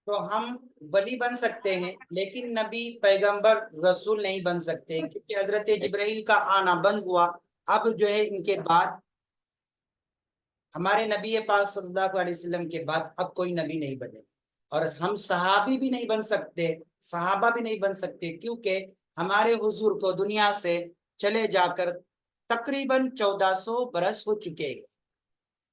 तो हम वली बन सकते हैं, लेकिन नबी, पैगंबर, रसूल नहीं बन सकते, क्योंकि हजरत जिब्राइल का आना बंद हुआ। अब जो है इनके बाद, हमारे नबी पाक सल्लल्लाहु अलैहि वसल्लम के बाद अब कोई नबी नहीं बने। और हम सहाबी भी नहीं बन सकते, सहाबा भी नहीं बन सकते, क्योंकि हमारे हुजूर को दुनिया से चले जाकर तकरीबन 1400 बरस हो चुके हैं।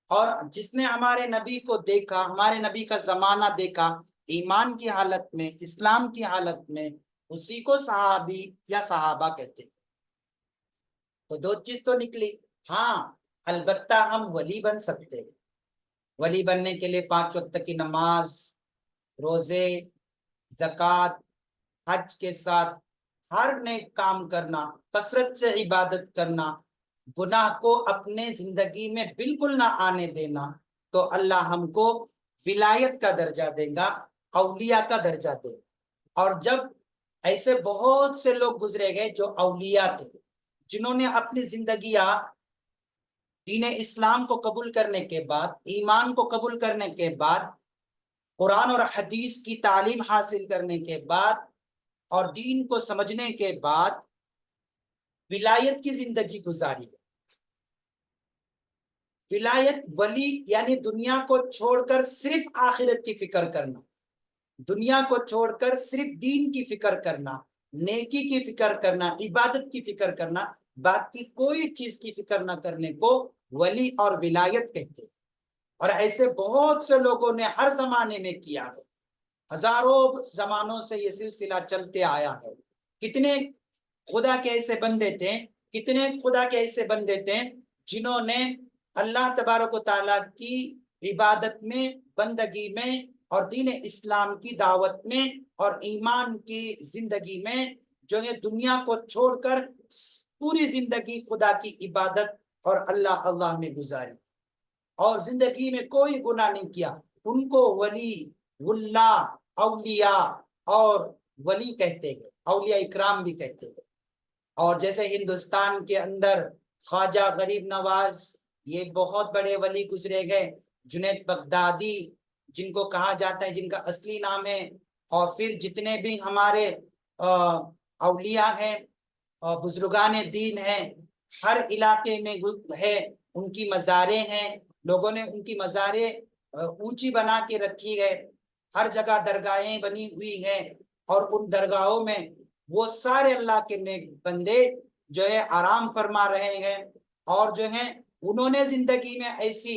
और जिसने हमारे नबी को देखा, हमारे नबी का जमाना देखा, ईमान की हालत में, इस्लाम की हालत में, उसी को सहाबी या सहाबा कहते हैं। तो दो चीज तो निकली। हाँ, अलबत्ता हम वली बन सकते हैं। वली बनने के लिए 5 वक्त की नमाज, रोजे, जक़ात, हज के साथ हर नेक काम करना, कसरत से इबादत करना, गुनाह को अपने जिंदगी में बिल्कुल ना आने देना, तो अल्लाह हमको विलायत का दर्जा देगा, औलिया का दर्जा देगा। और जब ऐसे बहुत से लोग गुजरे गए जो औलिया थे, जिन्होंने अपनी जिंदगियां दीन इस्लाम को कबूल करने के बाद, ईमान को कबूल करने के बाद, कुरान और हदीस की तालीम हासिल करने के बाद और दीन को समझने के बाद विलायत की जिंदगी गुजारी है। विलायत, वली यानी दुनिया को छोड़कर सिर्फ आखिरत की फिक्र करना, दुनिया को छोड़कर सिर्फ दीन की फिक्र करना, नेकी की फिक्र करना, इबादत की फिक्र करना, बाकी कोई चीज की फिक्र ना करने को वली और विलायत कहते हैं। और ऐसे बहुत से लोगों ने हर जमाने में किया है, हजारों जमानों से ये सिलसिला चलते आया है। कितने खुदा के ऐसे बंदे थे, कितने खुदा के ऐसे बंदे थे जिन्होंने अल्लाह तबारक ताला की इबादत में, बंदगी में और दीन इस्लाम की दावत में और ईमान की जिंदगी में जो है दुनिया को छोड़कर पूरी जिंदगी खुदा की इबादत और अल्लाह अल्लाह में गुजारी, और जिंदगी में कोई गुनाह नहीं किया। उनको वली, वुल्ला, औलिया और वली कहते हैं, औलिया इकराम भी कहते हैं। और जैसे हिंदुस्तान के अंदर ख्वाजा गरीब नवाज, ये बहुत बड़े वली गुजरे गए। जुनैद बगदादी, जिनको कहा जाता है, जिनका असली नाम है। और फिर जितने भी हमारे औलिया हैं, बुजुर्गान दीन हैं, हर इलाके में है, उनकी मज़ारें हैं। लोगों ने उनकी मज़ारें ऊंची बना के रखी है, हर जगह दरगाहें बनी हुई हैं। और उन दरगाहों में वो सारे अल्लाह के नेक बंदे जो है आराम फरमा रहे हैं। और जो है उन्होंने जिंदगी में ऐसी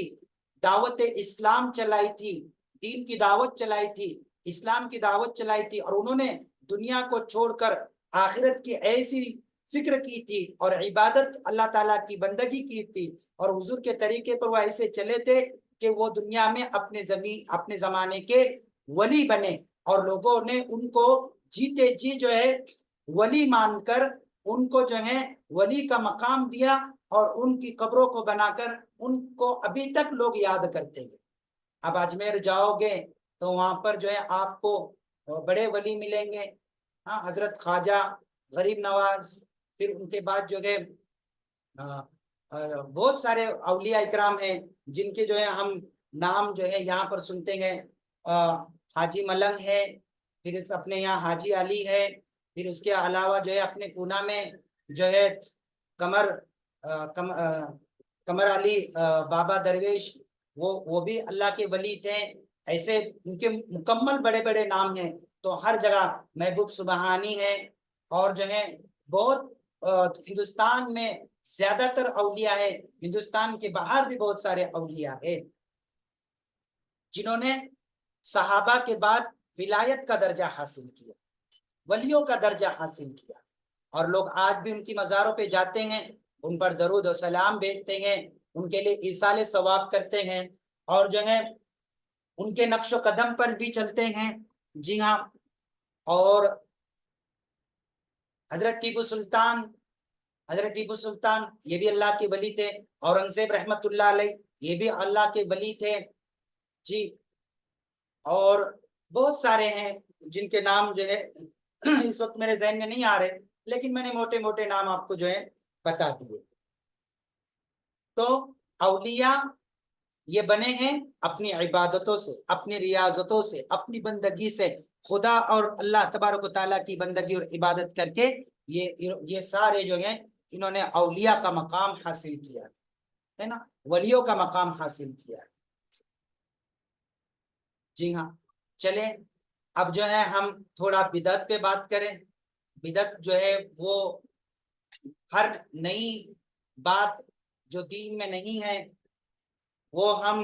दावत इस्लाम चलाई थी, दीन की दावत चलाई थी, इस्लाम की दावत चलाई थी, और उन्होंने दुनिया को छोड़कर आखिरत की ऐसी फिक्र की थी और इबादत अल्लाह ताला की बंदगी की थी, और हुजूर के तरीके पर वो ऐसे चले थे कि वो दुनिया में अपने जमाने के वली बने। और लोगों ने उनको जीते जी जो है वली मानकर उनको जो है वली का मकाम दिया, और उनकी कब्रों को बनाकर उनको अभी तक लोग याद करते हैं। अब अजमेर जाओगे तो वहां पर जो है आपको बड़े वली मिलेंगे। हाँ, हजरत ख्वाजा गरीब नवाज, फिर उनके बाद जो है बहुत सारे औलिया इकराम हैं, जिनके जो है हम नाम जो है यहाँ पर सुनते हैं। हाजी मलंग है, फिर अपने यहाँ हाजी अली है, फिर उसके अलावा जो है अपने पूना में जो है कमर कमर अली बाबा दरवेश, वो भी अल्लाह के वली थे। ऐसे उनके मुकम्मल बड़े बड़े नाम हैं। तो हर जगह महबूब सुबहानी है। और जो है बहुत हिंदुस्तान में ज्यादातर औलिया है, हिंदुस्तान के बाहर भी बहुत सारे औलिया है जिन्होंने सहाबा के बाद विलायत का दर्जा हासिल किया, वलियों का दर्जा हासिल किया। और लोग आज भी उनकी मज़ारों पे जाते हैं, उन पर दरूद और सलाम भेजते हैं, उनके लिए ईसाले सवाब करते हैं, और जो है उनके नक्शो कदम पर भी चलते हैं। जी हाँ। और हजरत टीपू सुल्तान, हजरत टीपू सुल्तान ये भी अल्लाह के वली थे। औरंगजेब रहमतुल्लाह अलैह ये भी अल्लाह के वली थे। जी। और बहुत सारे हैं जिनके नाम जो है इस वक्त मेरे जहन में नहीं आ रहे, लेकिन मैंने मोटे मोटे नाम आपको जो है बता दिए। तो औलिया ये बने हैं अपनी इबादतों से, अपनी रियाजतों से, अपनी बंदगी से, खुदा और अल्लाह तबारक व तआला की बंदगी और इबादत करके ये सारे जो हैं इन्होंने औलिया का मकाम हासिल किया है ना, वलियों का मकाम हासिल किया है। जी हाँ, चले अब जो है हम थोड़ा बिदअत पे बात करें। बिदअत जो है वो हर नई बात जो दीन में नहीं है वो हम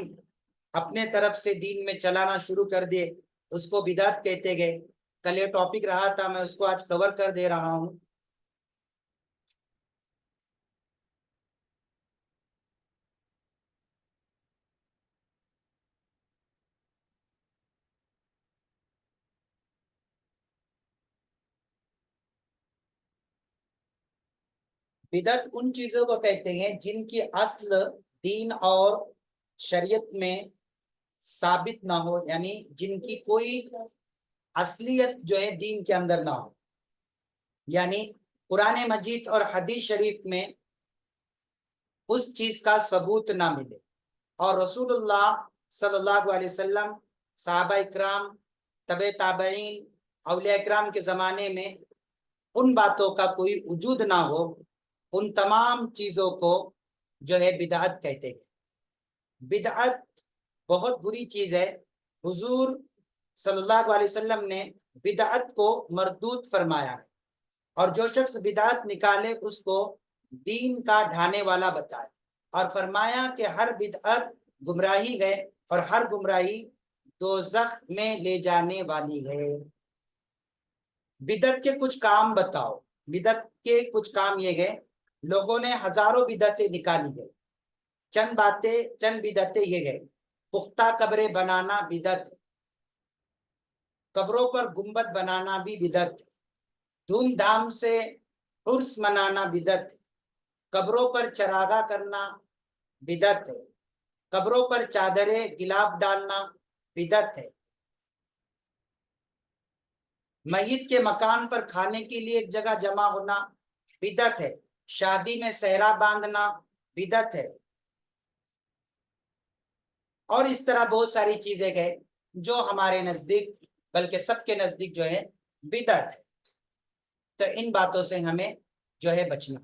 अपने तरफ से दीन में चलाना शुरू कर दिए, उसको बिदअत कहते गए। कल ये टॉपिक रहा था, मैं उसको आज कवर कर दे रहा हूँ। बिदअत उन चीजों को कहते हैं जिनकी असल दीन और शरीयत में साबित ना हो, यानी जिनकी कोई असलियत जो है दीन के अंदर ना हो, यानी कुरान मजीद और हदीस शरीफ में उस चीज का सबूत ना मिले, और रसूलुल्लाह सल्लल्लाहु अलैहि वसल्लम, सहाबा इकराम, तबे ताबईन, औलिया इकराम के जमाने में उन बातों का कोई वजूद ना हो, उन तमाम चीजों को जो है बिदअत कहते हैं। बिदअत बहुत बुरी चीज है। हुजूर सल्लल्लाहु अलैहि वसल्लम ने बिदअत को मरदूद फरमाया है, और जो शख्स बिदअत निकाले उसको दीन का ढाने वाला बताए, और फरमाया कि हर बिदअत गुमराही है और हर गुमराही दोज़ख में ले जाने वाली है। बिदअत के कुछ काम बताओ। बिदअत के कुछ काम ये है, लोगों ने हजारों बिदअतें निकाली है। चंद बिदअतें ये है, पुख्ता कब्रें बनाना बिदअत, कब्रों पर गुंबद बनाना भी बिदअत, धूमधाम से उर्स मनाना बिदअत, कब्रों पर चरागा करना बिदअत है, कब्रों पर चादरें गिलाफ डालना बिदअत है, मय्यत के मकान पर खाने के लिए एक जगह जमा होना बिदअत है, शादी में सेहरा बांधना बिदअत है, और इस तरह बहुत सारी चीजें है जो हमारे नजदीक, बल्कि सबके नजदीक जो है बिदअत है। तो इन बातों से हमें जो है बचना।